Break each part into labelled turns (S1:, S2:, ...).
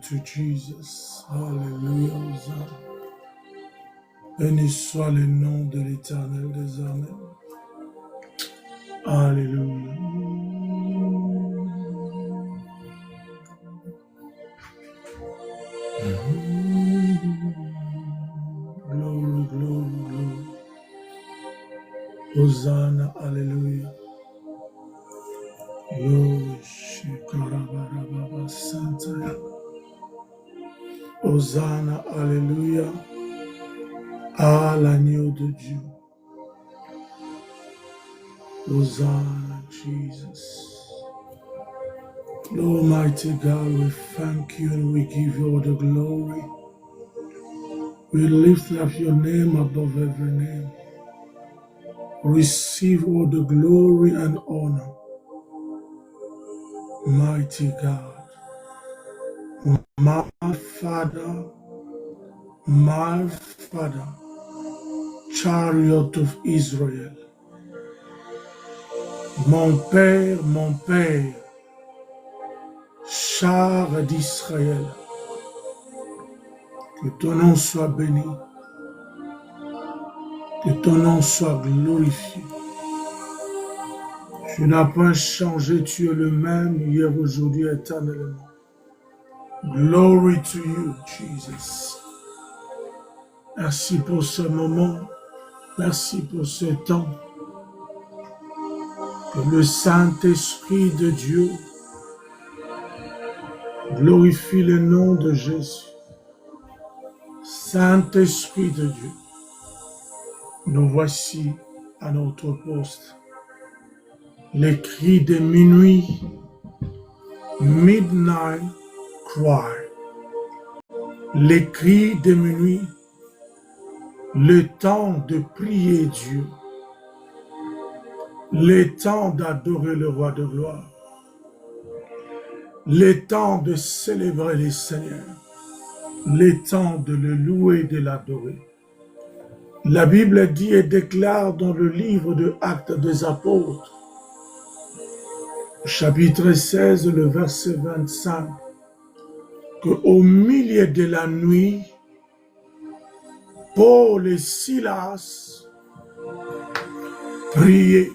S1: to Jesus. Alléluia. Béni soit le nom de l'Éternel des armées. Alléluia. Glory, glory, glory. Hosanna, alléluia. Glory, Shikarabarababa Santa. Hosanna, alléluia. À l'agneau de Dieu. Hosanna, Jesus. Almighty God, we thank you and we give you all the glory. We lift up your name above every name. Receive all the glory and honor. Mighty God, my Father, Chariot of Israel, mon Père, char d'Israël, que ton nom soit béni, que ton nom soit glorifié. Tu n'as pas changé, tu es le même hier, aujourd'hui, éternellement. Glory to you, Jesus. Merci pour ce moment, merci pour ce temps. Que le Saint-Esprit de Dieu glorifie le nom de Jésus. Saint-Esprit de Dieu, nous voici à notre poste. Les cris de minuit, midnight cry. Les cris de minuit, le temps de prier Dieu, le temps d'adorer le roi de gloire, le temps de célébrer le Seigneur, le temps de le louer et de l'adorer. La Bible dit et déclare dans le livre de Actes des Apôtres, chapitre 16, le verset 25, qu'au milieu de la nuit, Paul et Silas priaient.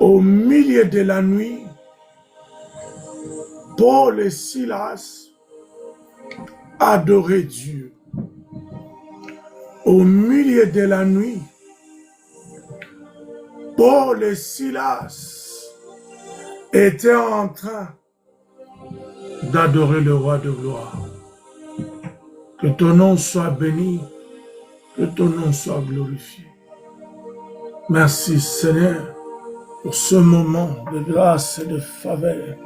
S1: Au milieu de la nuit, Paul et Silas adoraient Dieu. Au milieu de la nuit, Paul et Silas étaient en train d'adorer le roi de gloire. Que ton nom soit béni, que ton nom soit glorifié. Merci Seigneur pour ce moment de grâce et de faveur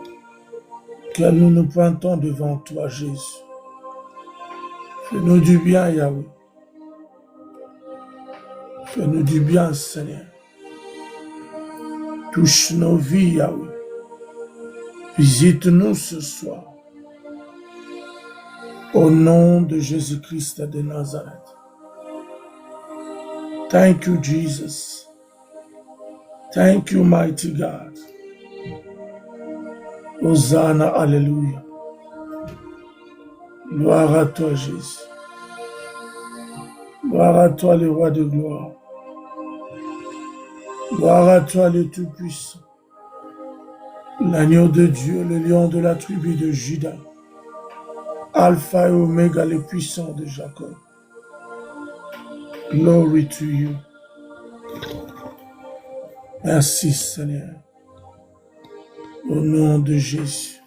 S1: que nous nous pointons devant toi Jésus. Fais-nous du bien Yahweh. Fais-nous du bien Seigneur. Touche nos vies Yahweh. Visite-nous ce soir. Au nom de Jésus-Christ de Nazareth. Thank you, Jesus. Thank you, mighty God. Hosanna, alléluia. Gloire à toi, Jésus. Gloire à toi, le roi de gloire. Gloire à toi, le Tout-Puissant. L'agneau de Dieu, le lion de la tribu de Juda. Alpha et Oméga, le puissant de Jacob. Glory to you. Merci Seigneur. Au nom de Jésus.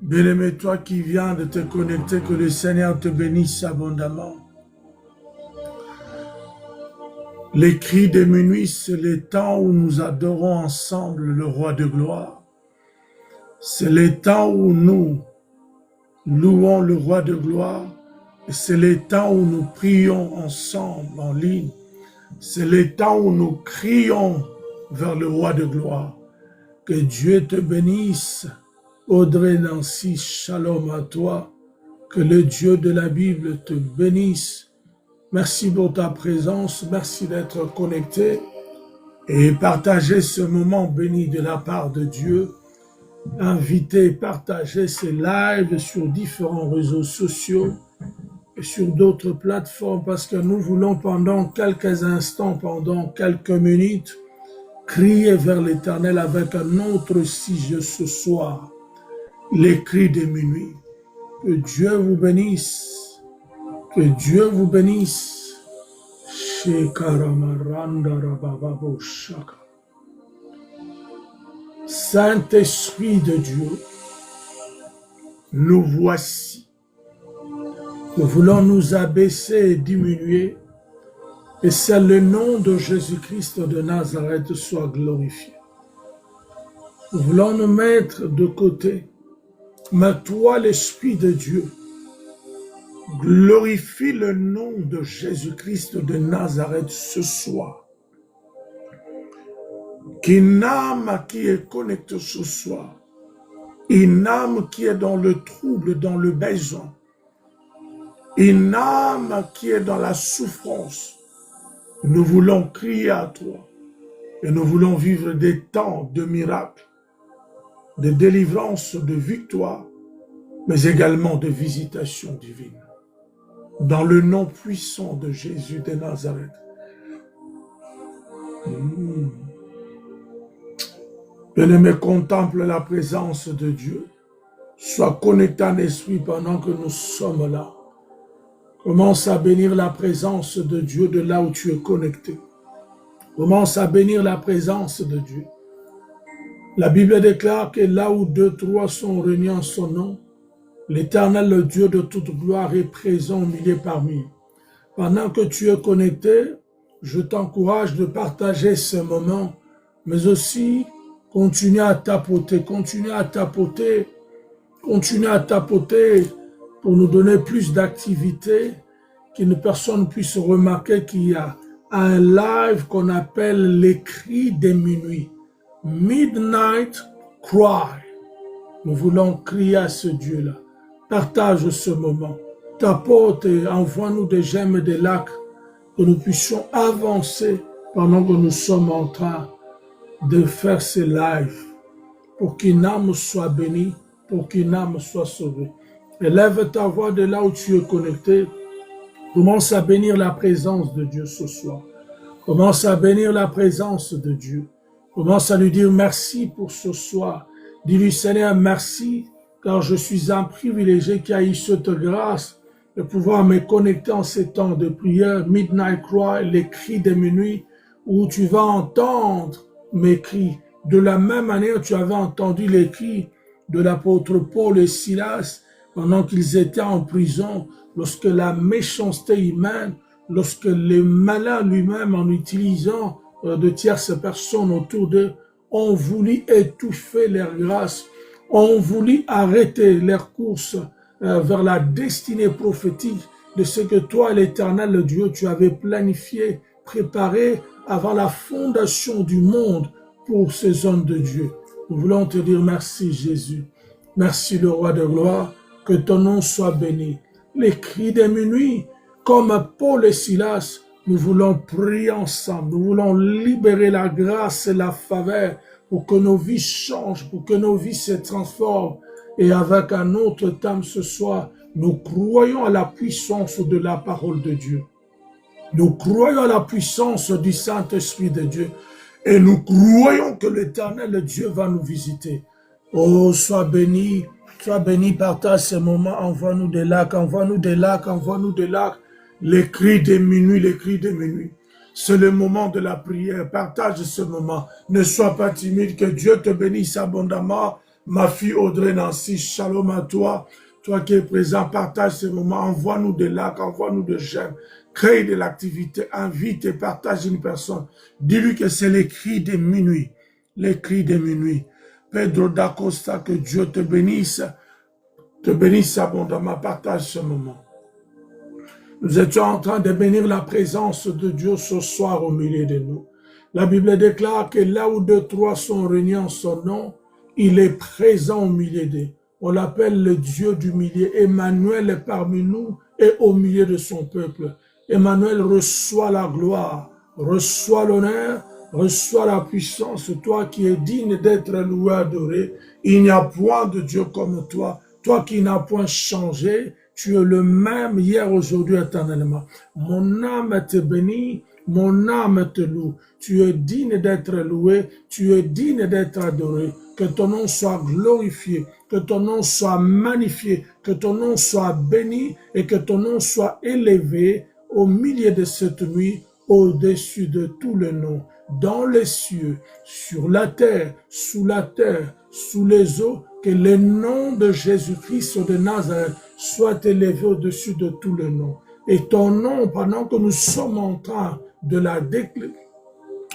S1: Bien-aimé, toi qui viens de te connecter, que le Seigneur te bénisse abondamment. Les cris de minuit, c'est le temps où nous adorons ensemble le roi de gloire. C'est le temps où nous louons le roi de gloire. Et c'est le temps où nous prions ensemble en ligne. C'est le temps où nous crions vers le roi de gloire. Que Dieu te bénisse. Audrey Nancy, shalom à toi. Que le Dieu de la Bible te bénisse. Merci pour ta présence. Merci d'être connecté et partager ce moment béni de la part de Dieu. inviter, partager ces lives sur différents réseaux sociaux et sur d'autres plateformes parce que nous voulons pendant quelques instants, pendant quelques minutes, crier vers l'Éternel avec un autre sujet ce soir, les cris de minuit. Que Dieu vous bénisse, que Dieu vous bénisse. Saint-Esprit de Dieu, nous voici. Nous voulons nous abaisser et diminuer, et c'est le nom de Jésus-Christ de Nazareth soit glorifié. Nous voulons nous mettre de côté, mais toi, l'Esprit de Dieu, glorifie le nom de Jésus-Christ de Nazareth ce soir. Qu'une âme qui est connectée ce soir, une âme qui est dans le trouble, dans le besoin, une âme qui est dans la souffrance, nous voulons crier à toi et nous voulons vivre des temps de miracles, de délivrance, de victoire, mais également de visitation divine. Dans le nom puissant de Jésus de Nazareth. Bien-aimé, contemple la présence de Dieu. Sois connecté en esprit pendant que nous sommes là. Commence à bénir la présence de Dieu de là où tu es connecté. Commence à bénir la présence de Dieu. La Bible déclare que là où 2, 3 sont réunis en son nom, l'Éternel, le Dieu de toute gloire, est présent au milieu parmi eux. Pendant que tu es connecté, je t'encourage de partager ce moment, mais aussi continue à tapoter, continue à tapoter pour nous donner plus d'activité, qu'une personne puisse remarquer qu'il y a un live qu'on appelle les cris des minuit. Midnight Cry. Nous voulons crier à ce Dieu-là. Partage ce moment. Tapote et envoie-nous des j'aime et des likes, que nous puissions avancer pendant que nous sommes en train de faire ces lives, pour qu'une âme soit bénie, pour qu'une âme soit sauvée. Élève ta voix de là où tu es connecté. Commence à bénir la présence de Dieu ce soir. Commence à bénir la présence de Dieu. Commence à lui dire merci pour ce soir. Dis-lui, Seigneur, merci, car je suis un privilégié qui a eu cette grâce de pouvoir me connecter en ces temps de prière, Midnight Cry, les cris de minuit, où tu vas entendre mes cris. De la même manière, tu avais entendu les cris de l'apôtre Paul et Silas pendant qu'ils étaient en prison, lorsque la méchanceté humaine, lorsque le malin lui-même, en utilisant de tierces personnes autour d'eux, ont voulu étouffer leur grâce, ont voulu arrêter leur course vers la destinée prophétique de ce que toi, l'Éternel, le Dieu, tu avais planifié, préparé avant la fondation du monde pour ces hommes de Dieu. Nous voulons te dire merci Jésus, merci le roi de gloire, que ton nom soit béni. Les cris des minuit, comme Paul et Silas, nous voulons prier ensemble, nous voulons libérer la grâce et la faveur pour que nos vies changent, pour que nos vies se transforment. Et avec un autre thème ce soir, nous croyons à la puissance de la parole de Dieu. Nous croyons à la puissance du Saint-Esprit de Dieu. Et nous croyons que l'Éternel Dieu va nous visiter. Oh, sois béni, partage ce moment, envoie-nous des likes, envoie-nous des likes, envoie-nous des likes. Les cris des minuit, les cris des minuit. C'est le moment de la prière, partage ce moment. Ne sois pas timide, que Dieu te bénisse abondamment. Ma fille Audrey Nancy, shalom à toi. Toi qui es présent, partage ce moment, envoie-nous des likes, envoie-nous des j'aime. Crée de l'activité, invite et partage une personne. Dis-lui que c'est les cris des minuit, les cris des minuit. Pedro d'Acosta, que Dieu te bénisse abondamment, partage ce moment. Nous étions en train de bénir la présence de Dieu ce soir au milieu de nous. La Bible déclare que là où 2, 3 sont réunis en son nom, il est présent au milieu d'eux. On l'appelle le Dieu du milieu. Emmanuel est parmi nous et au milieu de son peuple. Emmanuel reçoit la gloire, reçoit l'honneur, Reçois la puissance, toi qui es digne d'être loué, adoré. Il n'y a point de Dieu comme toi. Toi qui n'as point changé, tu es le même hier, aujourd'hui, éternellement. Mon âme te bénit, mon âme te loue. Tu es digne d'être loué, tu es digne d'être adoré. Que ton nom soit glorifié, que ton nom soit magnifié, que ton nom soit béni et que ton nom soit élevé au milieu de cette nuit, au-dessus de tout le nom, dans les cieux, sur la terre, sous les eaux, que le nom de Jésus-Christ de Nazareth soit élevé au-dessus de tout le nom. Et ton nom, pendant que nous sommes en train de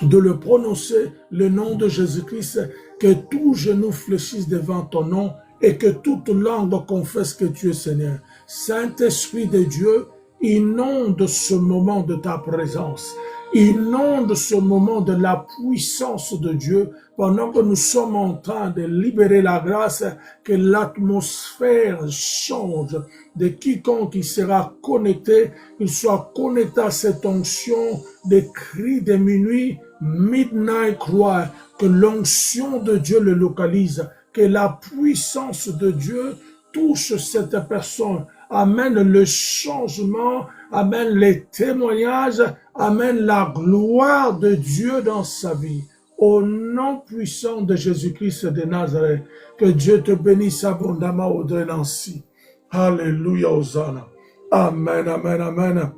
S1: de le prononcer, le nom de Jésus-Christ, que tout genou fléchisse devant ton nom et que toute langue confesse que tu es Seigneur. Saint-Esprit de Dieu, inonde ce moment de ta présence. Inonde ce moment de la puissance de Dieu pendant que nous sommes en train de libérer la grâce, que l'atmosphère change de quiconque qui sera connecté, qu'il soit connecté à cette onction des cris de minuit, midnight cry, que l'onction de Dieu le localise, que la puissance de Dieu touche cette personne, amène le changement, amène les témoignages, amène la gloire de Dieu dans sa vie. Au nom puissant de Jésus-Christ de Nazareth, que Dieu te bénisse abondamment, Audrey Nancy. Alléluia, Hosanna. Amen, amen, amen.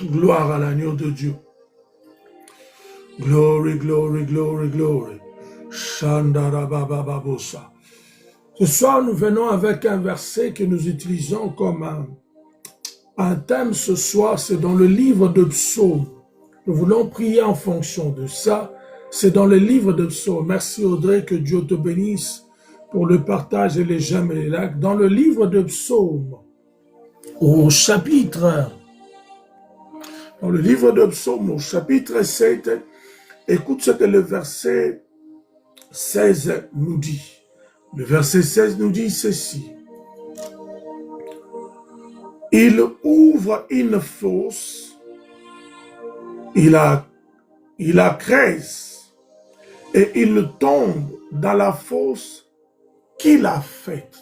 S1: Gloire à l'agneau de Dieu. Glory, glory, glory, glory. Shandarabababosa. Ce soir, nous venons avec un verset que nous utilisons comme un thème ce soir, c'est dans le livre de Psaumes. Nous voulons prier en fonction de ça. C'est dans le livre de Psaumes. Merci Audrey, que Dieu te bénisse pour le partage et les j'aime et les likes. Dans le livre de Psaumes, au chapitre 7, écoute ce que le verset 16 nous dit. Le verset 16 nous dit ceci. Il ouvre une fosse, il la creuse et il tombe dans la fosse qu'il a faite.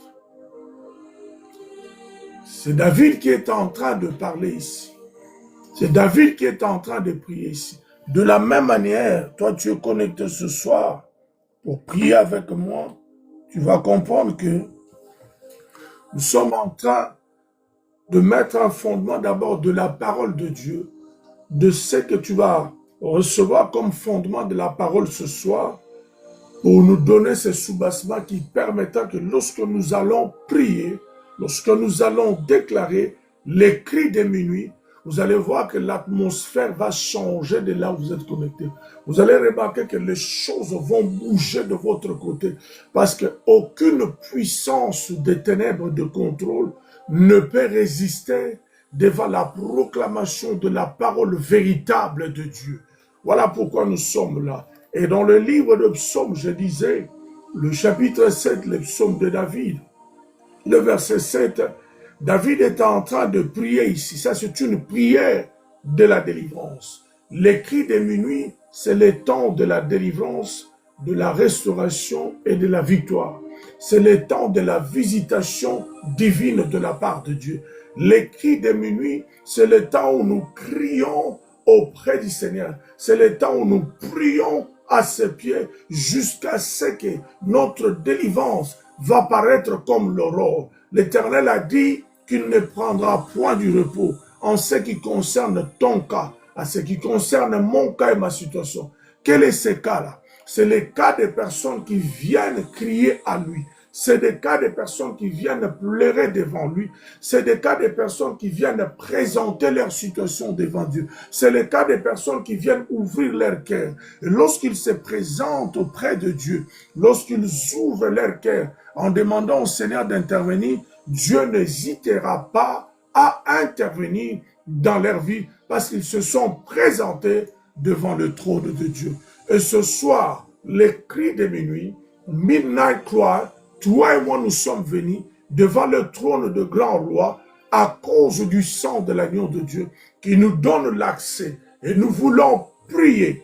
S1: C'est David qui est en train de parler ici. C'est David qui est en train de prier ici. De la même manière, toi tu es connecté ce soir pour prier avec moi. Tu vas comprendre que nous sommes en train de mettre un fondement d'abord de la parole de Dieu, de ce que tu vas recevoir comme fondement de la parole ce soir, pour nous donner ce soubassement qui permettra que lorsque nous allons prier, lorsque nous allons déclarer les cris de minuit, vous allez voir que l'atmosphère va changer de là où vous êtes connecté. Vous allez remarquer que les choses vont bouger de votre côté parce qu'aucune puissance des ténèbres de contrôle ne peut résister devant la proclamation de la parole véritable de Dieu. Voilà pourquoi nous sommes là. Et dans le livre de Psaumes, je disais, le chapitre 7, le psaume de David, le verset 7, David est en train de prier ici. Ça, c'est une prière de la délivrance. Les cris de minuit, c'est le temps de la délivrance, de la restauration et de la victoire. C'est le temps de la visitation divine de la part de Dieu. Les cris de minuit, c'est le temps où nous crions auprès du Seigneur. C'est le temps où nous prions à ses pieds jusqu'à ce que notre délivrance va paraître comme l'aurore. L'Éternel a dit qu'il ne prendra point du repos en ce qui concerne ton cas, en ce qui concerne mon cas et ma situation. Quel est ce cas-là? C'est le cas des personnes qui viennent crier à lui. C'est des cas de personnes qui viennent pleurer devant lui. C'est des cas de personnes qui viennent présenter leur situation devant Dieu. C'est le cas de personnes qui viennent ouvrir leur cœur. Et lorsqu'ils se présentent auprès de Dieu, lorsqu'ils ouvrent leur cœur en demandant au Seigneur d'intervenir, Dieu n'hésitera pas à intervenir dans leur vie parce qu'ils se sont présentés devant le trône de Dieu. Et ce soir, les cris de minuit, midnight cry, toi et moi nous sommes venus devant le trône de grand roi à cause du sang de l'agneau de Dieu qui nous donne l'accès. Et nous voulons prier.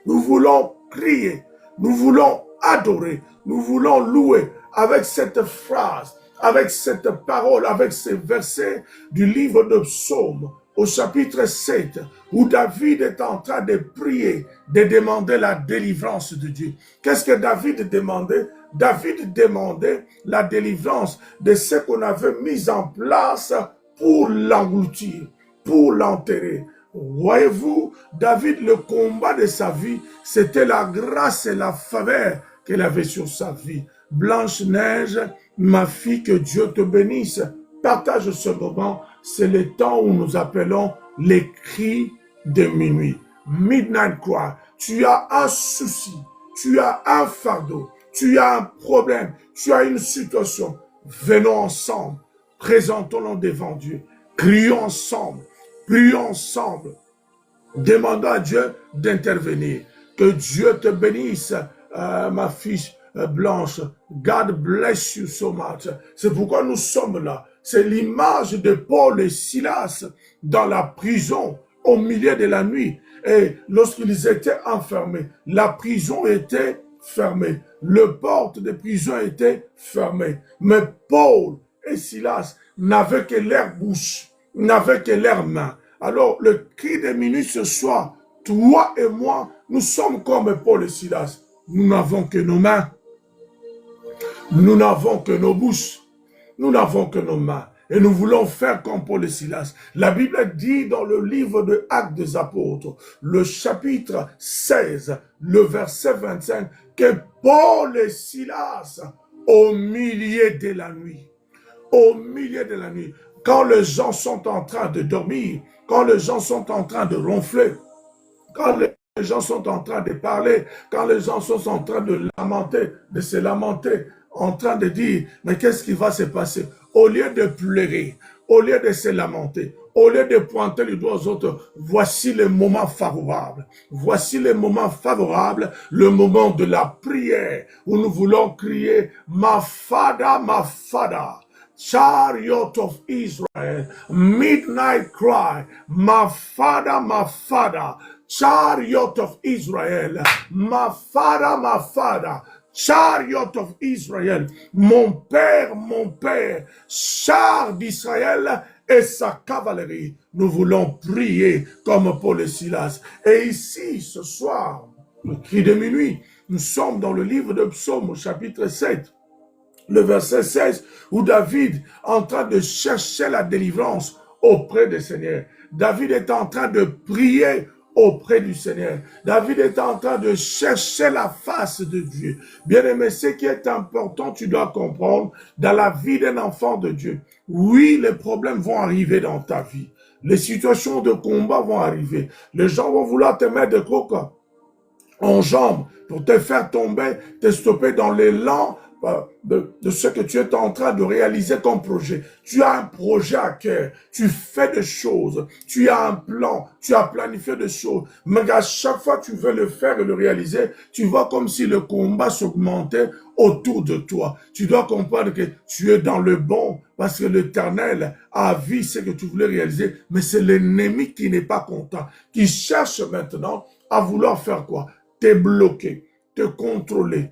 S1: Nous voulons prier, nous voulons adorer, nous voulons louer avec cette phrase, avec cette parole, avec ces versets du livre de Psaume au chapitre 7, où David est en train de prier, de demander la délivrance de Dieu. Qu'est-ce que David demandait? David demandait la délivrance de ce qu'on avait mis en place pour l'engloutir, pour l'enterrer. Voyez-vous, David, le combat de sa vie, c'était la grâce et la faveur qu'elle avait sur sa vie. Blanche-Neige, ma fille, que Dieu te bénisse. Partage ce moment, c'est le temps où nous appelons les cris de minuit. Midnight cry. Tu as un souci, tu as un fardeau, tu as un problème, tu as une situation. Venons ensemble, présentons-nous devant Dieu. Crions ensemble, prions ensemble. Demandons à Dieu d'intervenir. Que Dieu te bénisse, ma fille Blanche. God bless you so much. C'est pourquoi nous sommes là. C'est l'image de Paul et Silas dans la prison au milieu de la nuit. Et lorsqu'ils étaient enfermés, la prison était fermée. Le porte de prison était fermée. Mais Paul et Silas n'avaient que leur bouche, n'avaient que leurs mains. Alors, le cri de minuit ce soir, toi et moi, nous sommes comme Paul et Silas. Nous n'avons que nos mains. Nous n'avons que nos bouches. Nous n'avons que nos mains. Et nous voulons faire comme Paul et Silas. La Bible dit dans le livre de Actes des Apôtres, le chapitre 16, le verset 25, que Paul et Silas, au milieu de la nuit, quand les gens sont en train de dormir, quand les gens sont en train de ronfler, quand les gens sont en train de parler, quand les gens sont en train de se lamenter, en train de dire, mais qu'est-ce qui va se passer? Au lieu de pleurer, au lieu de se lamenter, au lieu de pointer les doigts aux autres, voici le moment favorable. Voici le moment favorable, le moment de la prière, où nous voulons crier, ma fada, Chariot of Israel, midnight cry, my father, chariot of Israel, my father, chariot of Israel, mon père, char d'Israël et sa cavalerie. Nous voulons prier comme Paul et Silas. Et ici, ce soir, le cri de minuit, nous sommes dans le livre de Psaume, au chapitre 7. Le verset 16, où David est en train de chercher la délivrance auprès du Seigneur. David est en train de prier auprès du Seigneur. David est en train de chercher la face de Dieu. Bien-aimé, ce qui est important, tu dois comprendre, dans la vie d'un enfant de Dieu, oui, les problèmes vont arriver dans ta vie. Les situations de combat vont arriver. Les gens vont vouloir te mettre de coca en jambes pour te faire tomber, te stopper dans l'élan de ce que tu es en train de réaliser comme projet. Tu as un projet à cœur, tu fais des choses, tu as un plan, tu as planifié des choses, mais à chaque fois que tu veux le faire et le réaliser, tu vois comme si le combat s'augmentait autour de toi. Tu dois comprendre que tu es dans le bon, parce que l'Éternel a vu ce que tu voulais réaliser, mais c'est l'ennemi qui n'est pas content, qui cherche maintenant à vouloir faire quoi? Te bloquer, te contrôler,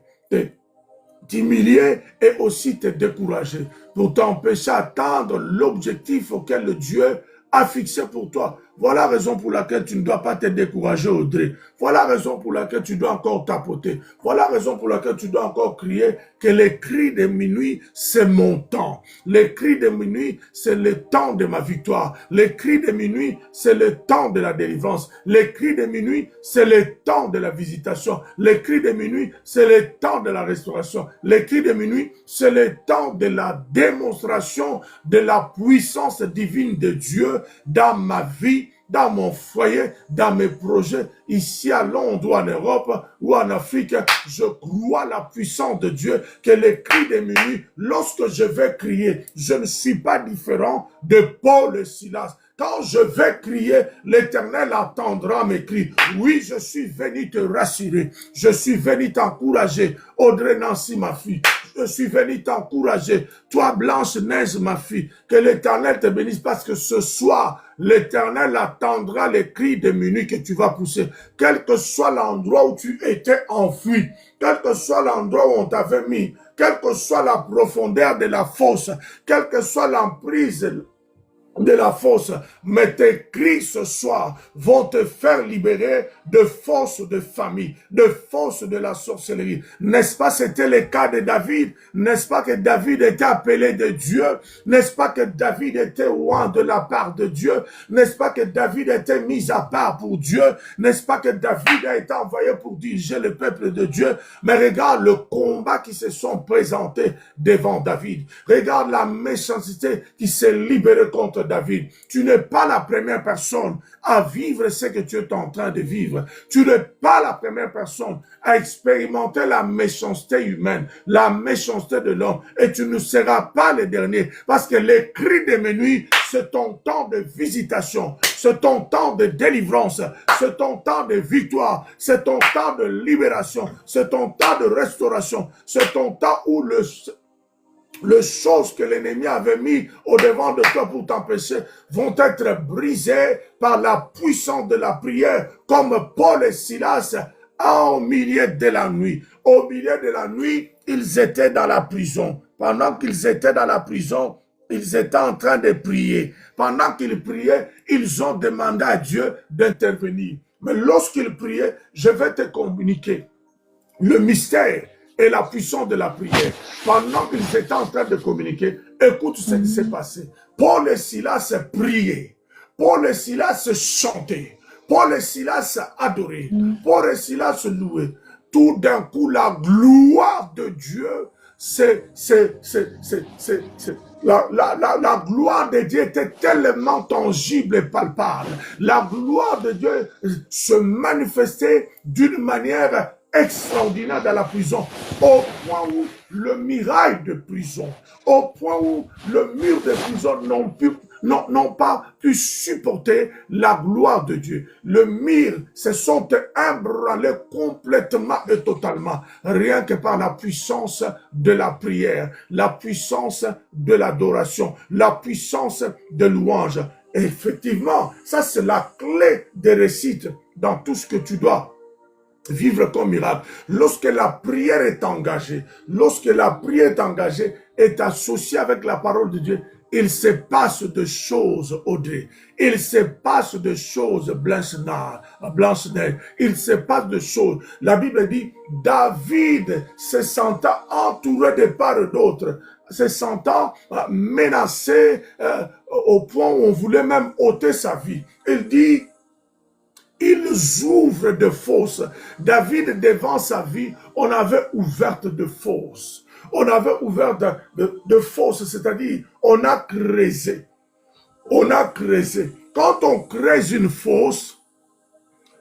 S1: t'humilier et aussi te décourager pour t'empêcher d'atteindre l'objectif auquel Dieu a fixé pour toi. Voilà la raison pour laquelle tu ne dois pas te décourager, Audrey. Voilà la raison pour laquelle tu dois encore tapoter. Voilà la raison pour laquelle tu dois encore crier que les cris de minuit, c'est mon temps. Les cris de minuit, c'est le temps de ma victoire. Les cris de minuit, c'est le temps de la délivrance. Les cris de minuit, c'est le temps de la visitation. Les cris de minuit, c'est le temps de la restauration. Les cris de minuit, c'est le temps de la démonstration de la puissance divine de Dieu dans ma vie, dans mon foyer, dans mes projets, ici à Londres ou en Europe ou en Afrique. Je crois la puissance de Dieu, que les cris de minuit, lorsque je vais crier, je ne suis pas différent de Paul et Silas. Quand je vais crier, l'Éternel attendra mes cris. Oui, je suis venu te rassurer. Je suis venu t'encourager. Audrey Nancy, ma fille. je suis venu t'encourager. Toi, Blanche-Neige, ma fille, que l'Éternel te bénisse parce que ce soir, l'Éternel attendra les cris de minuit que tu vas pousser. Quel que soit l'endroit où tu étais enfoui, quel que soit l'endroit où on t'avait mis, quelle que soit la profondeur de la fosse, quelle que soit l'emprise de la fosse, mais tes cris ce soir vont te faire libérer de force de famille, de force de la sorcellerie. N'est-ce pas, c'était le cas de David? N'est-ce pas que David était appelé de Dieu? N'est-ce pas que David était loin de la part de Dieu? N'est-ce pas que David était mis à part pour Dieu? N'est-ce pas que David a été envoyé pour diriger le peuple de Dieu? Mais regarde le combat qui se sont présentés devant David. Regarde la méchanceté qui s'est libérée contre David. Tu n'es pas la première personne à vivre ce que tu es en train de vivre. Tu n'es pas la première personne à expérimenter la méchanceté humaine, la méchanceté de l'homme. Et tu ne seras pas le dernier. Parce que les cris de minuit, c'est ton temps de visitation, c'est ton temps de délivrance, c'est ton temps de victoire, c'est ton temps de libération, c'est ton temps de restauration, c'est ton temps où les choses que l'ennemi avait mis au devant de toi pour t'empêcher vont être brisées par la puissance de la prière, comme Paul et Silas au milieu de la nuit. Au milieu de la nuit, ils étaient dans la prison. Pendant qu'ils étaient dans la prison, ils étaient en train de prier. Pendant qu'ils priaient, ils ont demandé à Dieu d'intervenir. Mais lorsqu'ils priaient, je vais te communiquer le mystère et la puissance de la prière. Pendant qu'ils étaient en train de communiquer, écoute ce qui s'est passé. Paul et Silas priaient. Paul et Silas chantaient. Paul et Silas adoraient. Paul et Silas louaient. Tout d'un coup, la gloire de Dieu, la gloire de Dieu était tellement tangible et palpable. La gloire de Dieu se manifestait d'une manière extraordinaire dans la prison, au point où le mirail de prison, au point où le mur de prison n'ont pas pu supporter la gloire de Dieu. Le mur se sont ébranlés complètement et totalement, rien que par la puissance de la prière, la puissance de l'adoration, la puissance de louange. Et effectivement, ça c'est la clé des réussites dans tout ce que tu dois vivre comme miracle. Lorsque la prière est engagée, est associée avec la parole de Dieu, il se passe de choses, Audrey. Il se passe de choses, Blanche-Neige. Il se passe de choses. La Bible dit, David se sentant entouré de part et d'autre, se sentant menacé au point où on voulait même ôter sa vie. Il dit, ils ouvrent de fosses. David, devant sa vie, on avait ouvert de fosses. On avait ouvert de fosses, c'est-à-dire, on a creusé. On a creusé. Quand on creuse une fosse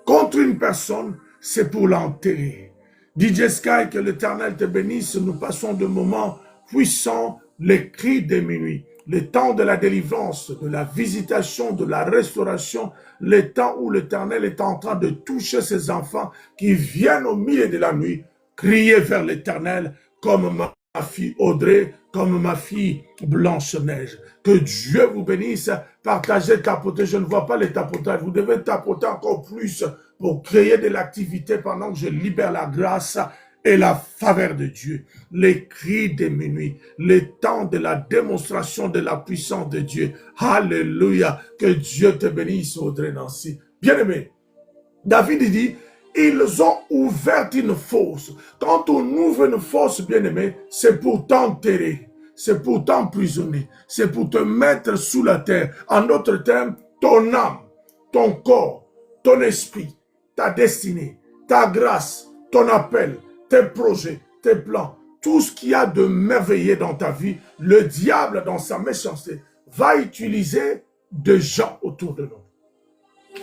S1: contre une personne, c'est pour l'enterrer. DJ Sky, que l'Éternel te bénisse. Nous passons de moments puissants, les cris de minuit. Le temps de la délivrance, de la visitation, de la restauration, le temps où l'Éternel est en train de toucher ses enfants qui viennent au milieu de la nuit, crier vers l'Éternel comme ma fille Audrey, comme ma fille Blanche-Neige. Que Dieu vous bénisse. Partagez, tapotez. Je ne vois pas les tapotages. Vous devez tapoter encore plus pour créer de l'activité pendant que je libère la grâce et la faveur de Dieu, les cris de minuit, le temps de la démonstration de la puissance de Dieu. Alléluia, que Dieu te bénisse, Audrey Nancy. Bien-aimé, David dit, ils ont ouvert une fosse. Quand on ouvre une fosse, bien-aimé, c'est pour t'enterrer, c'est pour t'emprisonner, c'est pour te mettre sous la terre. En d'autres termes, ton âme, ton corps, ton esprit, ta destinée, ta grâce, ton appel, tes projets, tes plans, tout ce qu'il y a de merveilleux dans ta vie, le diable, dans sa méchanceté, va utiliser des gens autour de nous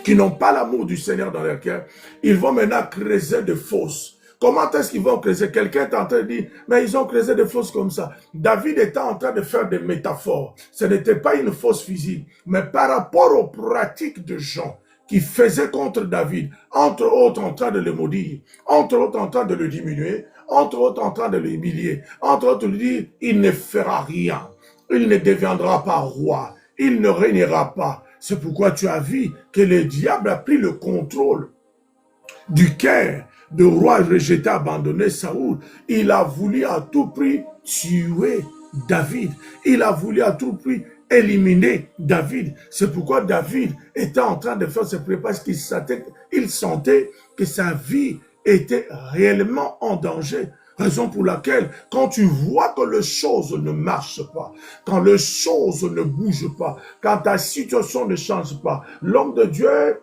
S1: qui n'ont pas l'amour du Seigneur dans leur cœur. Ils vont maintenant creuser des fosses. Comment est-ce qu'ils vont creuser? Quelqu'un est en train de dire, mais ils ont creusé des fosses comme ça. David était en train de faire des métaphores. Ce n'était pas une fosse physique, mais par rapport aux pratiques de gens qui faisait contre David, entre autres en train de le maudire, entre autres en train de le diminuer, entre autres en train de l'humilier, entre autres lui dire, il ne fera rien, il ne deviendra pas roi, il ne régnera pas. C'est pourquoi tu as vu que le diable a pris le contrôle du cœur de roi rejeté, abandonné, Saoul. Il a voulu à tout prix tuer David. Il a voulu à tout prix éliminer David. C'est pourquoi David était en train de faire ce préparation, parce qu'il sentait que sa vie était réellement en danger. Raison pour laquelle, quand tu vois que les choses ne marchent pas, quand les choses ne bougent pas, quand ta situation ne change pas, l'homme de Dieu,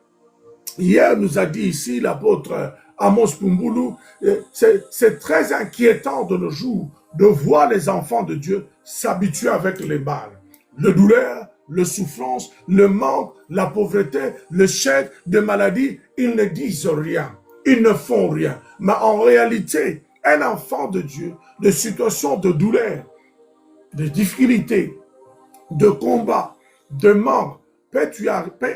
S1: hier nous a dit ici l'apôtre Amos Pumbulu, c'est très inquiétant de nos jours de voir les enfants de Dieu s'habituer avec les mal. Le douleur, le souffrance, le manque, la pauvreté, le chèque de maladie, ils ne disent rien, ils ne font rien. Mais en réalité, un enfant de Dieu, de situations de douleur, de difficultés, de combat, de manque, peut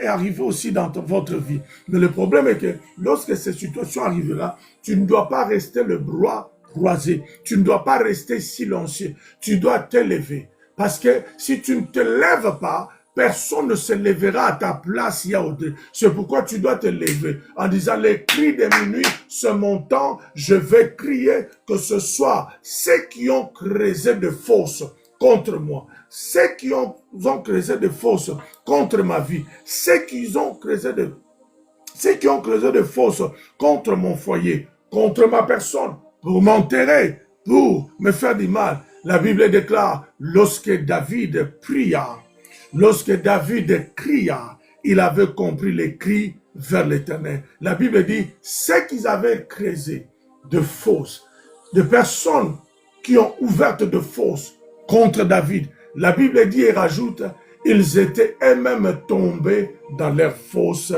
S1: arriver aussi dans votre vie. Mais le problème est que lorsque ces situations arrivent là, tu ne dois pas rester le bras croisé. Tu ne dois pas rester silencieux. Tu dois t'élever. Parce que si tu ne te lèves pas, personne ne se lèvera à ta place, Yahweh. C'est pourquoi tu dois te lever en disant les cris de minuit, ce montant, je vais crier que ce soit ceux qui ont creusé de fausses contre moi, ceux qui ont creusé de fausses contre ma vie, ceux qui ont creusé de fausses contre mon foyer, contre ma personne, pour m'enterrer, pour me faire du mal. La Bible déclare, lorsque David pria, lorsque David cria, il avait compris les cris vers l'Éternel. La Bible dit, ceux qui avaient creusé de fausses, de personnes qui ont ouvert de fausses contre David, la Bible dit et rajoute, ils étaient eux-mêmes tombés dans leurs fosses.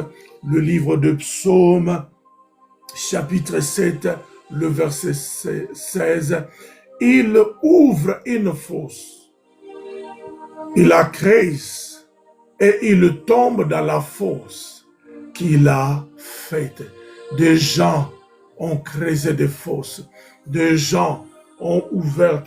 S1: Le livre de Psaume, chapitre 7, le verset 16, il ouvre une fosse, il la creuse et il tombe dans la fosse qu'il a faite. Des gens ont creusé des fosses, des gens ont ouvert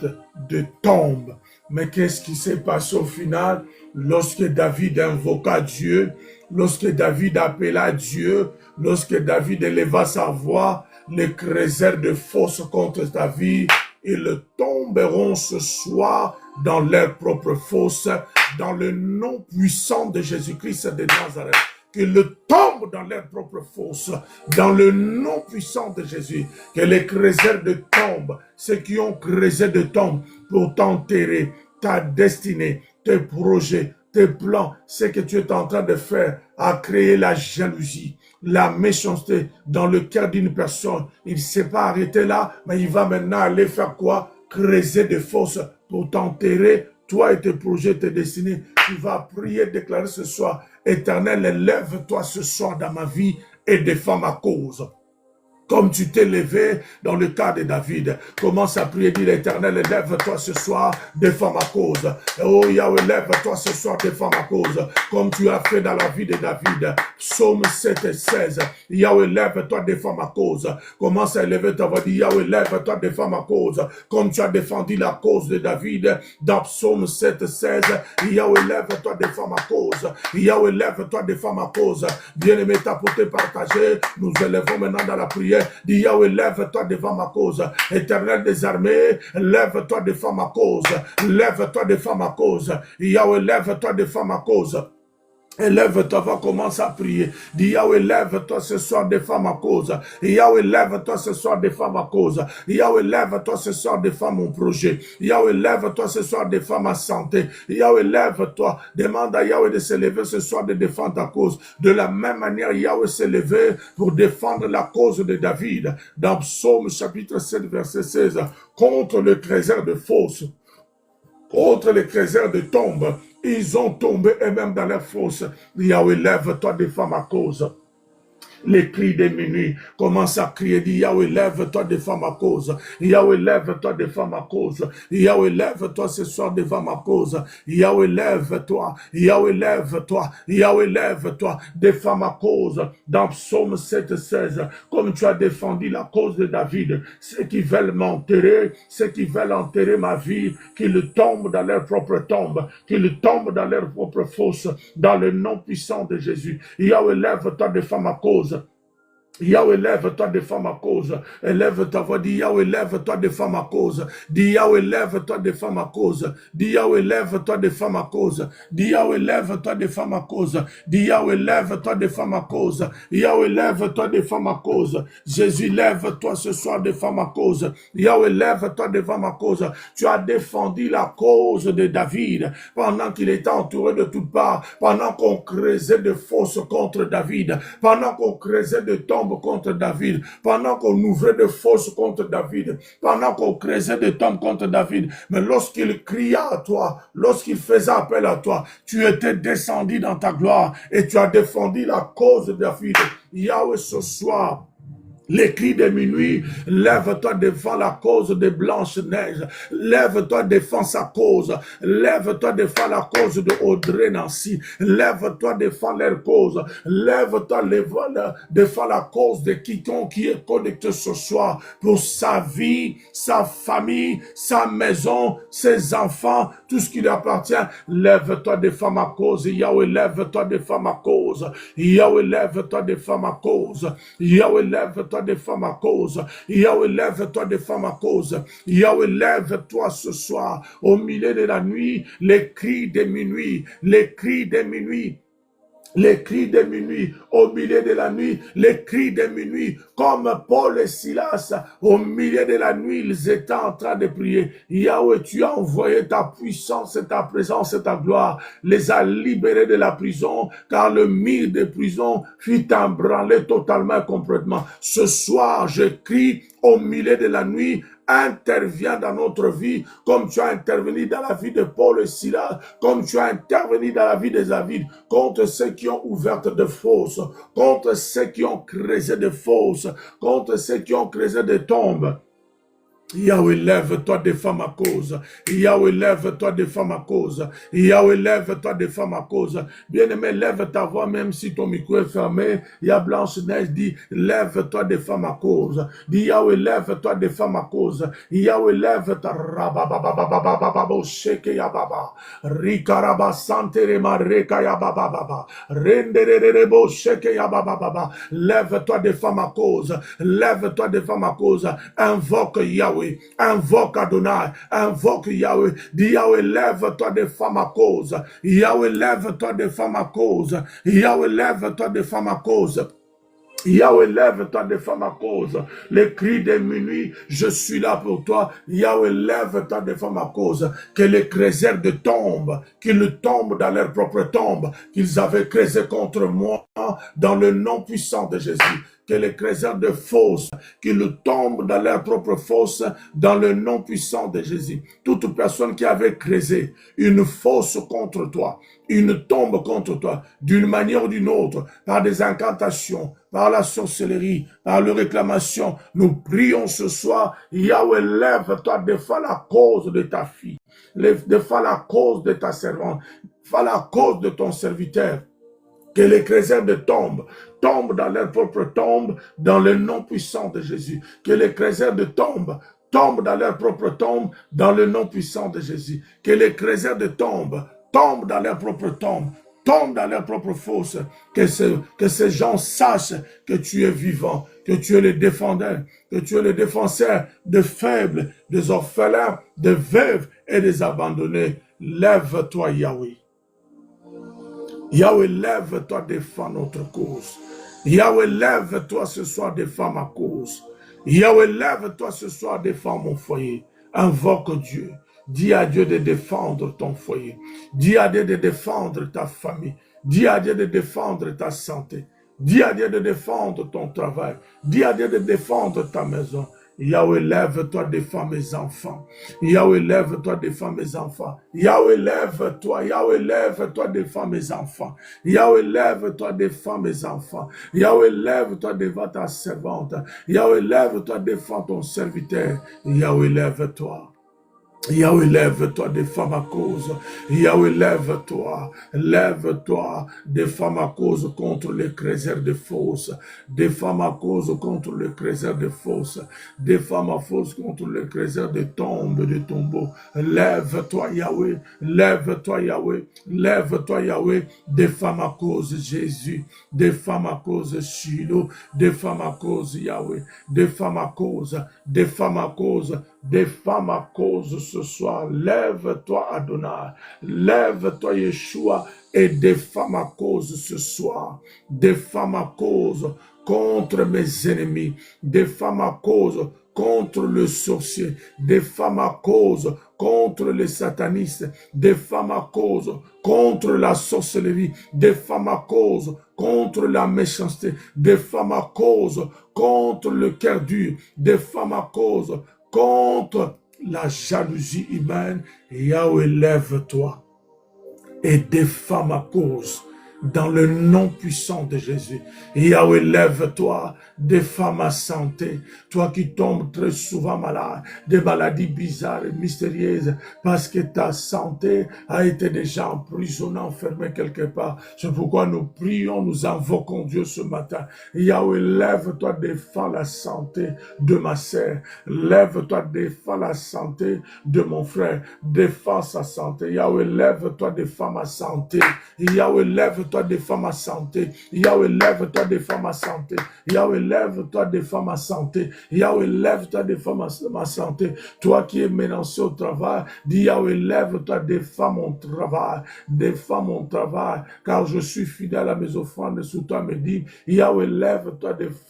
S1: de tombes. Mais qu'est-ce qui s'est passé au final? Lorsque David invoqua Dieu, lorsque David appela Dieu, lorsque David éleva sa voix, les creuseurs de fosses contre ta vie, ils tomberont ce soir dans leur propre fosse, dans le nom puissant de Jésus-Christ de Nazareth. Qu'ils tombent dans leur propre fosse, dans le nom puissant de Jésus. Que les creuseurs de tombes, ceux qui ont creusé de tombes pour t'enterrer, ta destinée, tes projets, tes plans, ce que tu es en train de faire, à créer la jalousie, la méchanceté dans le cœur d'une personne. Il ne s'est pas arrêté là, mais il va maintenant aller faire quoi? Creuser des fosses pour t'enterrer, toi et tes projets, tes destinées. Tu vas prier, déclarer ce soir, Éternel, lève-toi ce soir dans ma vie et défends ma cause. Comme tu t'es levé dans le cas de David, commence à prier, dire l'Éternel, lève-toi ce soir, défends ma cause. Oh Yahweh, lève-toi ce soir, défends ma cause. Comme tu as fait dans la vie de David. Psaume 7 et 16. Yahweh, lève-toi, défends ma cause. Commence à élever ta voix, dis Yahweh, lève-toi, défends ma cause. Comme tu as défendu la cause de David dans Psaume 7 et 16. Yahweh, lève-toi, défends ma cause. Yahweh, lève-toi, défends ma cause. Bien-aimé, ta portée partagée, nous élevons maintenant dans la prière. Dis Yahweh, lève-toi devant ma cause. Éternel des armées, lève-toi devant ma cause. Lève-toi devant ma cause. Yahweh, lève-toi devant ma cause. Et lève-toi, va commencer à prier. Dis Yahweh, lève-toi ce soir, défends ma cause. Yahweh, lève-toi ce soir, défends ma cause. Yahweh, lève-toi ce soir, défends mon projet. Yahweh, lève-toi ce soir, défends ma santé. Yahweh, lève-toi. Demande à Yahweh de se lever ce soir, de défendre ta cause. De la même manière, Yahweh s'est levé pour défendre la cause de David. Dans Psaume chapitre 7, verset 16. Contre le trésor de fausses, contre les creuseurs de tombes, ils ont tombé eux-mêmes dans leur fosse. Yahweh, lève-toi, défends ma cause. Les cris de minuit commencent à crier, dit Yahweh, lève-toi, défends ma cause. Yahweh, lève-toi, défends ma cause. Yahweh, lève-toi ce soir, devant ma cause. Yahweh, lève-toi. Yahweh, lève-toi. Yahweh, lève-toi, défends ma cause. Dans Psaume 7,16, comme tu as défendu la cause de David, ceux qui veulent m'enterrer, ceux qui veulent enterrer ma vie, qu'ils tombent dans leur propre tombe, qu'ils tombent dans leur propre fosse, dans le nom puissant de Jésus. Yahweh, lève-toi, défends ma cause. Yahweh, lève-toi, défends ma cause. Élève ta voix, dis Yahweh, lève-toi, défends ma cause. Dis Yahweh, lève-toi, défends ma cause. Dis Yahweh, lève-toi, défends ma cause. Dis Yahweh, lève-toi, défends ma cause. Dis Yahweh, lève-toi, défends ma cause. Yahweh, lève-toi, défends ma cause. Jésus, lève-toi ce soir, défends ma cause. Yahweh, lève-toi, défends ma cause. Tu as défendu la cause de David pendant qu'il était entouré de toutes parts, pendant qu'on creusait de fosses contre David, pendant qu'on creusait de tombes contre David, pendant qu'on ouvrait de fosses contre David, pendant qu'on creusait de tombes contre David. Mais lorsqu'il cria à toi, lorsqu'il faisait appel à toi, tu étais descendu dans ta gloire et tu as défendu la cause de David. Yahweh, ce soir, les cris de minuit, lève-toi devant la cause de Blanche-Neige, lève-toi devant sa cause, lève-toi devant la cause de Audrey Nancy, lève-toi devant leur cause, lève-toi devant la cause de quiconque qui est connecté ce soir pour sa vie, sa famille, sa maison, ses enfants, tout ce qui lui appartient. Lève-toi devant ma cause, Yahweh, lève-toi devant ma cause, Yahweh, lève-toi devant ma cause, Yahweh, lève-toi défends ma cause. Yahweh, lève-toi, défends ma cause. Yahweh, lève-toi ce soir, au milieu de la nuit, les cris de minuit, les cris de minuit. Les cris de minuit, au milieu de la nuit, les cris de minuit, comme Paul et Silas, au milieu de la nuit, ils étaient en train de prier. Yahweh, tu as envoyé ta puissance et ta présence et ta gloire, les a libérés de la prison, car le mur de prison fut embranlé totalement et complètement. Ce soir, je crie au milieu de la nuit, interviens dans notre vie, comme tu as intervenu dans la vie de Paul et Silas, comme tu as intervenu dans la vie de David, contre ceux qui ont ouvert de fosses, contre ceux qui ont creusé de fosses, contre ceux qui ont creusé des tombes. Yahweh, lève-toi, défends ma cause. Yahweh, lève-toi, défends ma cause. Yahweh, lève-toi, défends ma cause. Bien-aimé, lève ta voix, même si ton micro est fermé. Yah Blanche-Neige dit, lève-toi, défends ma cause. Dis Yahweh, lève-toi, défends ma cause. Yahweh, lève-toi, rababababababababo, sheke yababa. Rikaraba santerema reka yabababa. Rendererebo, sheke yabababa. Lève-toi, défends ma cause. Lève-toi, défends ma cause. Invoque Yahweh. Invoque Adonai, invoque Yahweh. Dis Yahweh, lève-toi, défends ma cause. Yahweh, lève-toi, défends ma cause. Yahweh, lève-toi, défends ma cause. Yahweh, lève-toi, défends ma cause. Les cris de minuit, je suis là pour toi. Yahweh, lève-toi, défends ma cause. Que les creuseurs de tombes, qu'ils tombent dans leur propre tombe, qu'ils avaient creusé contre moi, dans le nom puissant de Jésus. Que les creuseurs de fosses, qu'ils tombent dans leur propre fosse, dans le nom puissant de Jésus. Toute personne qui avait creusé une fosse contre toi, une tombe contre toi, d'une manière ou d'une autre, par des incantations, par la sorcellerie, par la réclamation, nous prions ce soir, Yahweh, lève-toi, défends la cause de ta fille, défends la cause de ta servante, défends la cause de ton serviteur. Que les creuseurs de tombes tombent dans leur propre tombe, dans le nom puissant de Jésus. Que les creuseurs de tombes tombent dans leur propre tombe, dans le nom puissant de Jésus. Que les creuseurs de tombes tombent dans leur propre tombe, tombent dans leur propre fosse. Que ces gens sachent que tu es vivant, que tu es le défendeur, que tu es le défenseur des faibles, des orphelins, des veuves et des abandonnés. Lève-toi, Yahweh. Yahweh, lève-toi, défends notre cause. Yahweh, lève-toi ce soir, défends ma cause. Yahweh, lève-toi ce soir, défends mon foyer. Invoque Dieu. Dis à Dieu de défendre ton foyer. Dis à Dieu de défendre ta famille. Dis à Dieu de défendre ta santé. Dis à Dieu de défendre ton travail. Dis à Dieu de défendre ta maison. Yahweh, lève-toi, défends mes enfants. Yahweh, lève-toi, défends mes enfants. Yahweh, lève-toi. Yahweh, lève-toi, défends mes enfants. Yahweh, lève-toi, défends mes enfants. Yahweh, lève-toi devant ta servante. Yahweh, lève-toi, défends ton serviteur. Yahweh, lève-toi. Yahweh, lève-toi, défends ma cause. Yahweh, lève-toi, lève-toi, défends ma cause contre les créateurs de fausses. Défends ma cause contre les créateurs de fausses. Défends ma cause contre les créateurs de tombes, de tombeaux. Lève-toi, Yahweh, lève-toi, Yahweh, lève-toi, Yahweh, défends ma cause, Jésus. Défends ma cause, Shiloh. Défends ma cause, Yahweh. Défends ma cause, défends ma cause. Défends ma cause ce soir. Lève-toi, Adonai. Lève-toi, Yeshua, et défends ma cause ce soir. Défends ma cause contre mes ennemis. Défends ma cause contre le sorcier. Défends ma cause contre les satanistes. Défends ma cause contre la sorcellerie. Défends ma cause contre la méchanceté. Défends ma cause contre le cœur dur. Défends ma cause contre la jalousie humaine. Yahweh, lève-toi et défends ma cause dans le nom puissant de Jésus. Yahweh, lève-toi, défends ma santé. Toi qui tombes très souvent malade, des maladies bizarres et mystérieuses, parce que ta santé a été déjà emprisonnée, enfermée quelque part. C'est pourquoi nous prions, nous invoquons Dieu ce matin. Yahweh, lève-toi, défends la santé de ma sœur. Lève-toi, défends la santé de mon frère. Défends sa santé. Yahweh, lève-toi, défends ma santé. Yahweh, lève-toi, défends ma santé. Yahweh, lève-toi, défends ma santé. Yahweh, lève-toi, défends ma santé. Yahweh, lève-toi, défends ma santé. Toi qui es menacé au travail, dis Yahweh, lève-toi, défends mon travail. Défends mon travail, car je suis fidèle à mes offrandes sous toi, me dit Yahweh, lève-toi, défends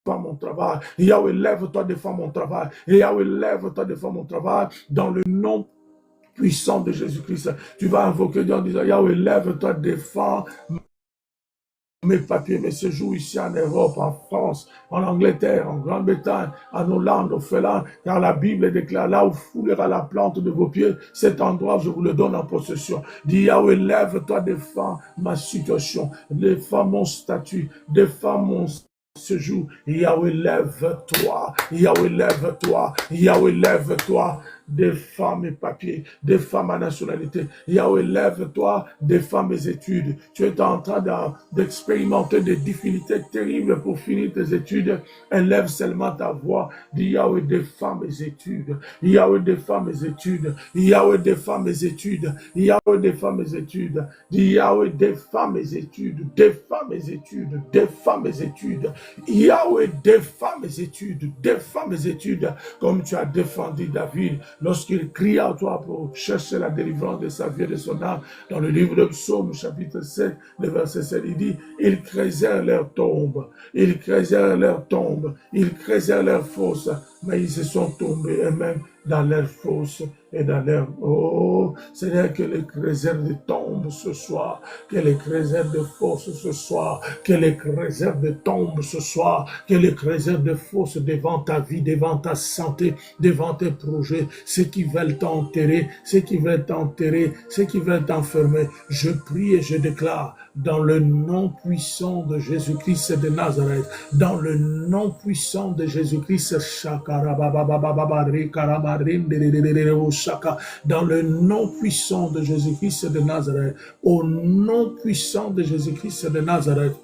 S1: mon travail. Yahweh, lève-toi, défends mon travail. Yahweh, lève-toi, défends mon travail dans le nom puissant de Jésus-Christ. Tu vas invoquer Dieu en disant Yahweh, lève-toi, défends mes papiers, mes séjours ici en Europe, en France, en Angleterre, en Grande-Bretagne, en Hollande, au Finlande, car la Bible déclare là où foulera la plante de vos pieds, cet endroit je vous le donne en possession. Dis Yahweh, lève-toi, défends ma situation, défends mon statut, défends mon séjour. Yahweh, lève-toi, Yahweh, lève-toi, Yahweh, lève-toi. Défends mes papiers, défends ma nationalité. Yahweh, lève-toi, défends mes études. Tu es en train d'expérimenter des difficultés terribles pour finir tes études. Élève seulement ta voix. Dis Yahweh, défends mes études. Yahweh, défends mes études. Yahweh, défends mes études. Yahweh, défends mes études. Dis Yahweh, défends mes études. Défends mes études. Défends mes études. Yahweh, défends mes études. Défends mes études. Comme tu as défendu David lorsqu'il cria à toi pour chercher la délivrance de sa vie et de son âme. Dans le livre de Psaume, chapitre 7, le verset 7, il dit, ils creusèrent leur tombe, ils creusèrent leur tombe, ils creusèrent leur fosse, mais ils se sont tombés eux-mêmes dans leur fosse et dans leur... Oh, Seigneur, que les réserves de tombe ce soir, que les réserves de fosse ce soir, que les réserves de tombe ce soir, que les réserves de fosse devant ta vie, devant ta santé, devant tes projets, ceux qui veulent t'enterrer, ceux qui veulent t'enterrer, ceux qui veulent t'enfermer, je prie et je déclare dans le nom puissant de Jésus-Christ de Nazareth, dans le nom puissant de Jésus-Christ, dans le nom puissant de Jésus-Christ de Nazareth, au nom puissant de Jésus-Christ de Nazareth,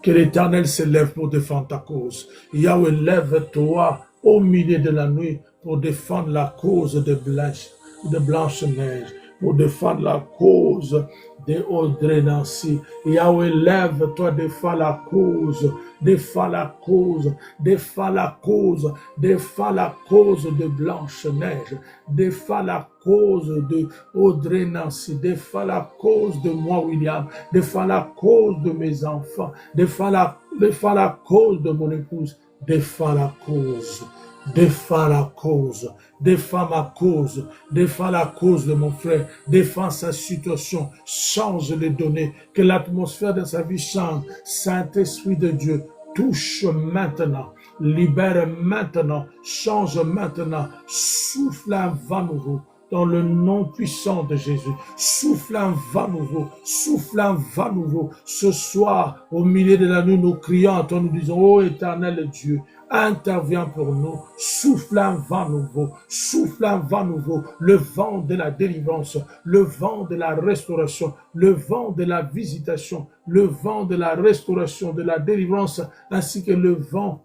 S1: que l'Éternel se lève pour défendre ta cause. Yahweh, lève-toi au milieu de la nuit pour défendre la cause de Blanche-Neige, pour défendre la cause de Audrey Nancy. Yahweh, lève-toi, défends la cause, défends la cause, défends la cause, défends la cause de Blanche-Neige, défends la cause de Audrey Nancy, défends la cause de moi, William, défends la cause de mes enfants, défends la cause de mon épouse, défends la cause. Défends la cause, défends ma cause, défends la cause de mon frère, défends sa situation, change les données, que l'atmosphère de sa vie change. Saint-Esprit de Dieu, touche maintenant, libère maintenant, change maintenant, souffle un vent nouveau dans le nom puissant de Jésus. Souffle un vent nouveau, souffle un vent nouveau. Ce soir, au milieu de la nuit, nous crions à toi, nous disons, ô éternel Dieu, interviens pour nous, souffle un vent nouveau, souffle un vent nouveau, le vent de la délivrance, le vent de la restauration, le vent de la visitation, le vent de la restauration, de la délivrance, ainsi que le vent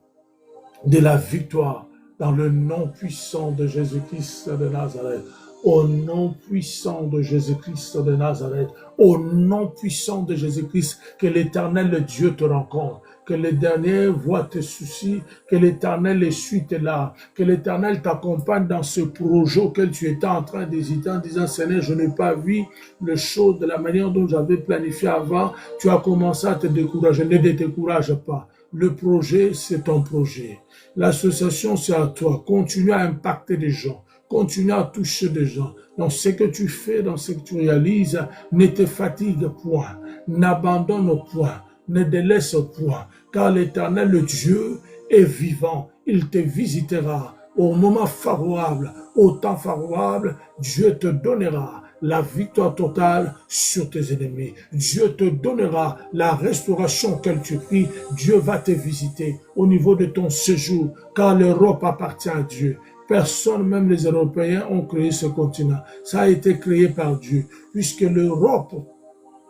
S1: de la victoire, dans le nom puissant de Jésus-Christ de Nazareth. Au nom puissant de Jésus-Christ de Nazareth, au nom puissant de Jésus-Christ, que l'Éternel Dieu te rencontre, que le dernier voit tes soucis, que l'Éternel essuie tes larmes, que l'Éternel t'accompagne dans ce projet auquel tu étais en train d'hésiter en disant, Seigneur, je n'ai pas vu les choses de la manière dont j'avais planifié avant, tu as commencé à te décourager, ne te décourage pas. Le projet, c'est ton projet. L'association, c'est à toi. Continue à impacter des gens. Continue à toucher des gens. Dans ce que tu fais, dans ce que tu réalises, ne te fatigue point. N'abandonne point. Ne délaisse point. Car l'Éternel, le Dieu, est vivant. Il te visitera au moment favorable. Au temps favorable, Dieu te donnera la victoire totale sur tes ennemis. Dieu te donnera la restauration auquel tu pries. Dieu va te visiter au niveau de ton séjour, car l'Europe appartient à Dieu. Personne, même les Européens, ont créé ce continent. Ça a été créé par Dieu, puisque l'Europe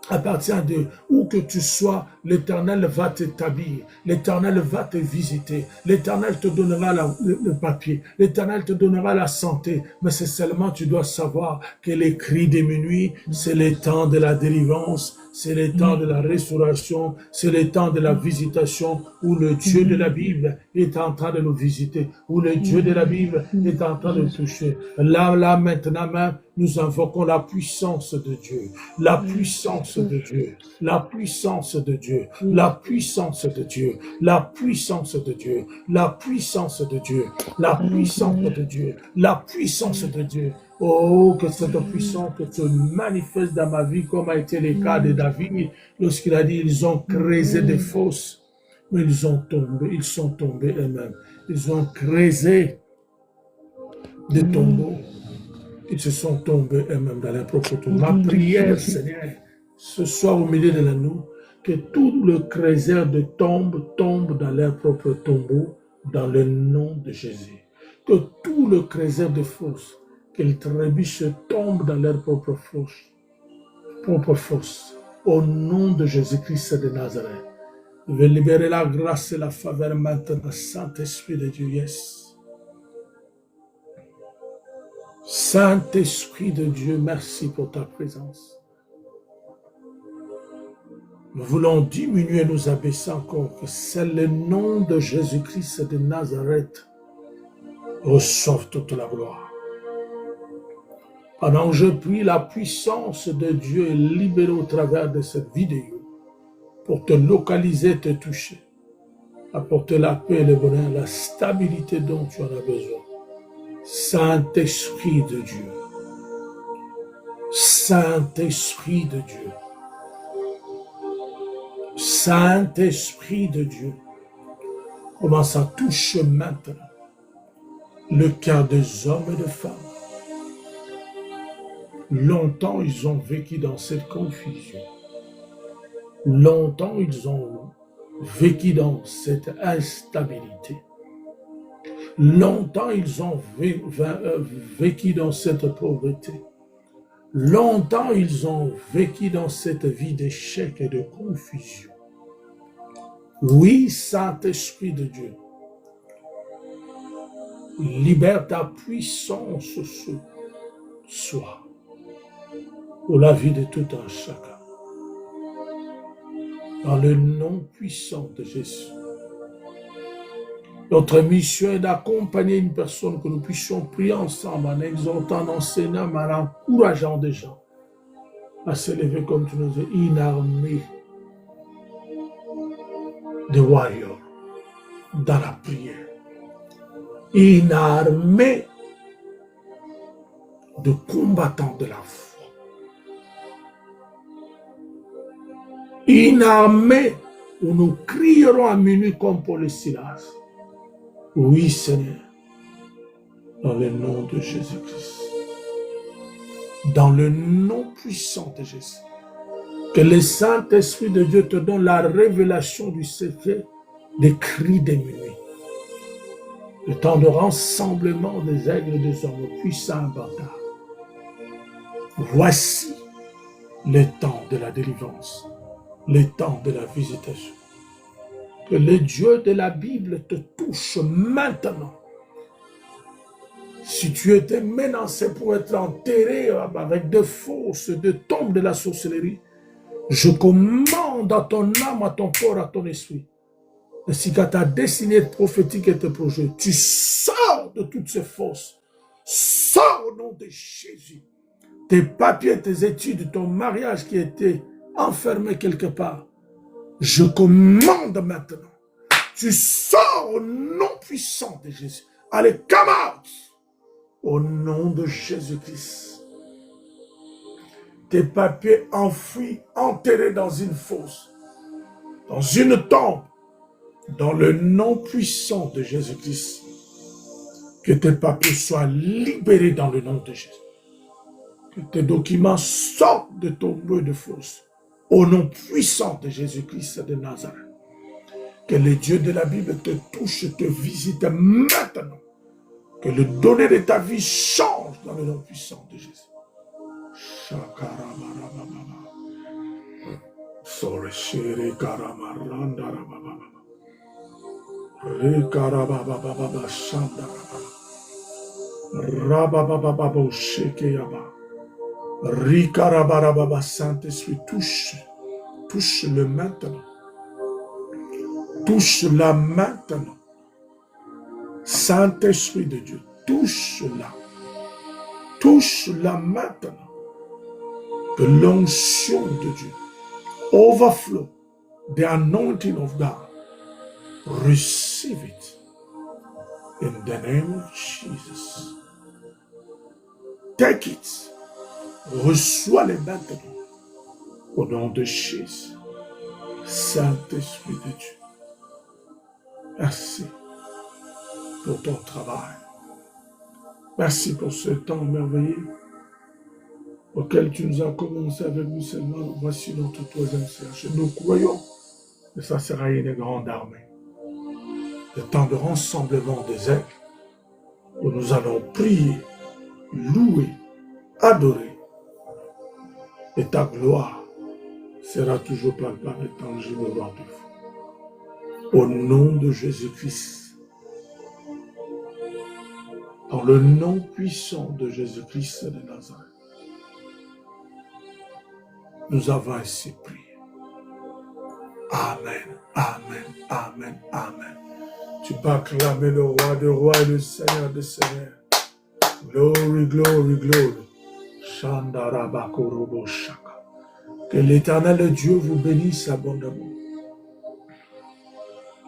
S1: appartient à Dieu. Où que tu sois, l'Éternel va t'établir, l'Éternel va te visiter, l'Éternel te donnera le papier, l'Éternel te donnera la santé, mais c'est seulement tu dois savoir que les cris des minuit, c'est le temps de la délivrance, c'est le temps de la restauration, c'est le temps de la visitation, où le Dieu de la Bible est en train de nous visiter, où le Dieu de la Bible est en train de nous toucher. Là, maintenant même, nous invoquons la puissance de Dieu, la puissance de Dieu, la puissance de Dieu, la puissance de Dieu, la puissance de Dieu, la puissance de Dieu, la puissance de Dieu, la puissance de Dieu. Oh, que cette puissance se manifeste dans ma vie, comme a été le cas de David, lorsqu'il a dit, ils ont creusé des fosses, mais ils sont tombés eux-mêmes. Ils ont creusé des tombeaux. Ils se sont tombés eux-mêmes dans leur propre tombeau. Ma prière, Seigneur, ce soir au milieu de la nuit, que tout le creuseur de tombes tombe dans leur propre tombeau, dans le nom de Jésus. Que tout le creuseur de fosses, que les trébuches tombent dans leur propre fosse, au nom de Jésus-Christ de Nazareth. Je vais libérer la grâce et la faveur maintenant, Saint-Esprit de Dieu, yes. Saint-Esprit de Dieu, merci pour ta présence. Nous voulons diminuer, nous abaisser encore, que c'est le nom de Jésus-Christ de Nazareth reçoive toute la gloire. Pendant que je prie, la puissance de Dieu est libérée au travers de cette vidéo pour te localiser, te toucher, apporter la paix, le bonheur, la stabilité dont tu en as besoin. Saint-Esprit de Dieu, Saint-Esprit de Dieu, Saint-Esprit de Dieu, commence à toucher maintenant le cœur des hommes et des femmes. Longtemps, ils ont vécu dans cette confusion. Longtemps, ils ont vécu dans cette instabilité. Longtemps, ils ont vécu dans cette pauvreté. Longtemps, ils ont vécu dans cette vie d'échec et de confusion. Oui, Saint-Esprit de Dieu, libère ta puissance ce soir pour la vie de tout un chacun. Dans le nom puissant de Jésus. Notre mission est d'accompagner une personne, que nous puissions prier ensemble en exhortant, en enseignant, en encourageant des gens à s'élever comme tu nous dis, une armée de warriors dans la prière. Une armée de combattants de la foi. Une armée où nous crierons à minuit comme Paul et Silas. Oui, Seigneur, dans le nom de Jésus-Christ. Dans le nom puissant de Jésus. Que le Saint-Esprit de Dieu te donne la révélation du secret des cris des minuit. Le temps de rassemblement des aigles des hommes puissants et bâtards. Voici le temps de la délivrance, le temps de la visitation. Que le Dieu de la Bible te touche maintenant. Si tu étais menacé pour être enterré avec des fosses, des tombes de la sorcellerie, je commande à ton âme, à ton corps, à ton esprit, ainsi qu'à ta destinée prophétique et tes projets, tu sors de toutes ces fosses. Sors au nom de Jésus. Tes papiers, tes études, ton mariage qui était enfermé quelque part, je commande maintenant. Tu sors au nom puissant de Jésus. Allez, come out! Au nom de Jésus-Christ. Tes papiers enfouis, enterrés dans une fosse, dans une tombe, dans le nom puissant de Jésus-Christ. Que tes papiers soient libérés dans le nom de Jésus. Que tes documents sortent de ton tombeau de fosse. Au nom puissant de Jésus-Christ de Nazareth. Que le Dieu de la Bible te touche, te visite maintenant. Que le donné de ta vie change dans le nom puissant de Jésus. Saint-Esprit, touche-le maintenant. Touche-la maintenant. Saint-Esprit de Dieu, touche-la. Touche-la maintenant. Que l'onction de Dieu overflow the anointing of God. Receive it in the name of Jesus. Take it. Reçois-les maintenant au nom de Jésus. Saint-Esprit de Dieu. Merci pour ton travail. Merci pour ce temps merveilleux auquel tu nous as commencé avec nous seulement. Voici notre troisième séance. Nous croyons que ça sera une grande armée. Le temps de rassemblement des aigles où nous allons prier, louer, adorer. Et ta gloire sera toujours palpable et tangible au bord du feu. Au nom de Jésus-Christ. Dans le nom puissant de Jésus-Christ de Nazareth. Nous avons ainsi prié. Amen, amen, amen, amen. Tu peux acclamer le roi des rois et le Seigneur des seigneurs. Glory, glory, glory. Que l'Éternel Dieu vous bénisse abondamment.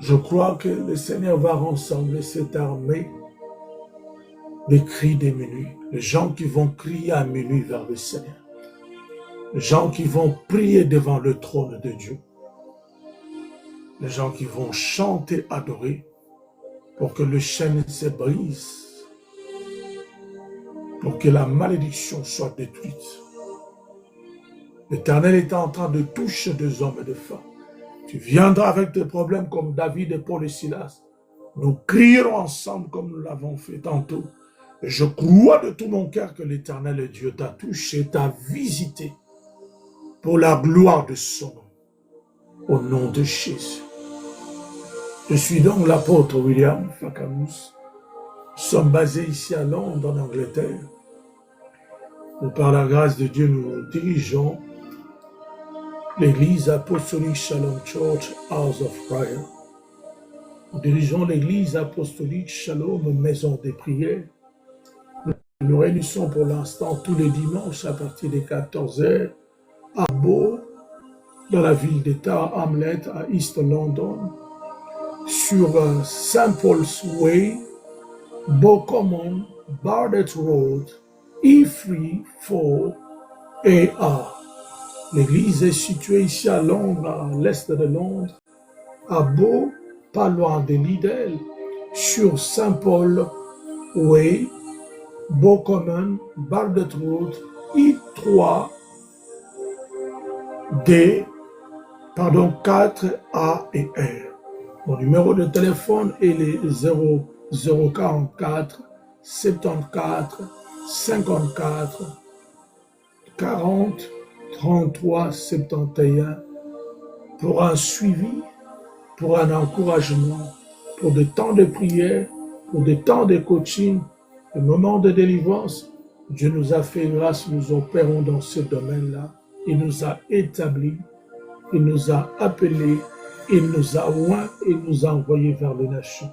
S1: Je crois que le Seigneur va rassembler cette armée des cris des minuit. Les gens qui vont crier à minuit vers le Seigneur. Les gens qui vont prier devant le trône de Dieu. Les gens qui vont chanter, adorer, pour que le chêne se brise, pour que la malédiction soit détruite. L'Éternel est en train de toucher des hommes et des femmes. Tu viendras avec des problèmes comme David et Paul et Silas. Nous crierons ensemble comme nous l'avons fait tantôt. Et je crois de tout mon cœur que l'Éternel Dieu t'a touché, t'a visité pour la gloire de son nom. Au nom de Jésus. Je suis donc l'apôtre William Fakamus. Nous sommes basés ici à Londres, en Angleterre. Où par la grâce de Dieu, nous dirigeons l'église apostolique Shalom Church House of Prayer. Nous dirigeons l'église apostolique Shalom Maison des prières. Nous nous réunissons pour l'instant tous les dimanches à partir des 14h à Bow, dans la ville d'État Hamlet à East London, sur St. Paul's Way, Bow Common, Barnet Road, E34AR. L'église est située ici à Londres, à l'est de Londres, à Beau, pas loin de Lidl, sur Saint-Paul, Way, Beau Common, Bardet Road, I3, D, 4A et R. Mon numéro de téléphone est le 0044 74 54 40 33 71 pour un suivi, pour un encouragement, pour des temps de prière, pour des temps de coaching, des moments de délivrance. Dieu nous a fait grâce, nous opérons dans ce domaine-là. Il nous a établis, il nous a appelés, il nous a oints, il nous a envoyés vers les nations.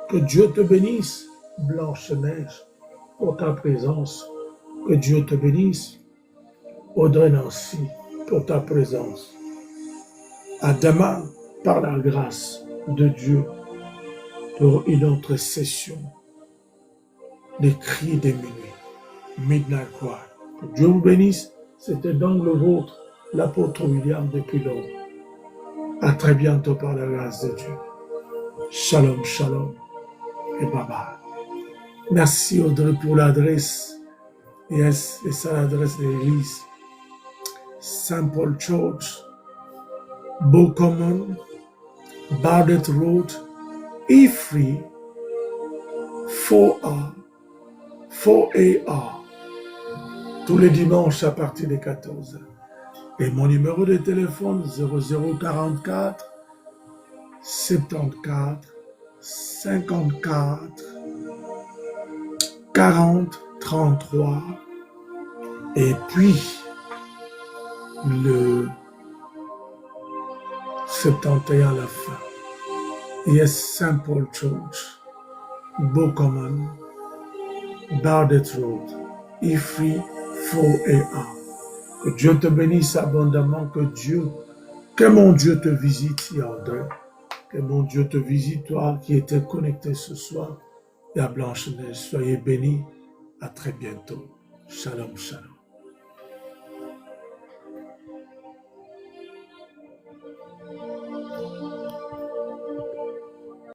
S1: Que Dieu te bénisse, Blanche-Neige, pour ta présence. Que Dieu te bénisse, Audrey Nancy, pour ta présence. À demain, par la grâce de Dieu, pour une autre session des cris des minuit, Midnight Cry. Que Dieu vous bénisse. C'était donc le vôtre, l'apôtre William depuis Londres. À très bientôt par la grâce de Dieu. Shalom, shalom et bye bye. Merci Audrey pour l'adresse. Yes, c'est ça l'adresse de l'église. Saint Paul Church, Beau Common, Bardet Road, E3, 4A, tous les dimanches à partir de 14h. Et mon numéro de téléphone 0044 74 54 40 33 et puis le 71 à la fin. Yes, Saint Paul Church, Beau Common, Bardet Road, E3, 4A. Que Dieu te bénisse abondamment, que mon Dieu te visite, Yandre. Que mon Dieu te visite, toi qui étais connecté ce soir. Et à Blanche-Neige, soyez bénis. À très bientôt. Shalom, shalom.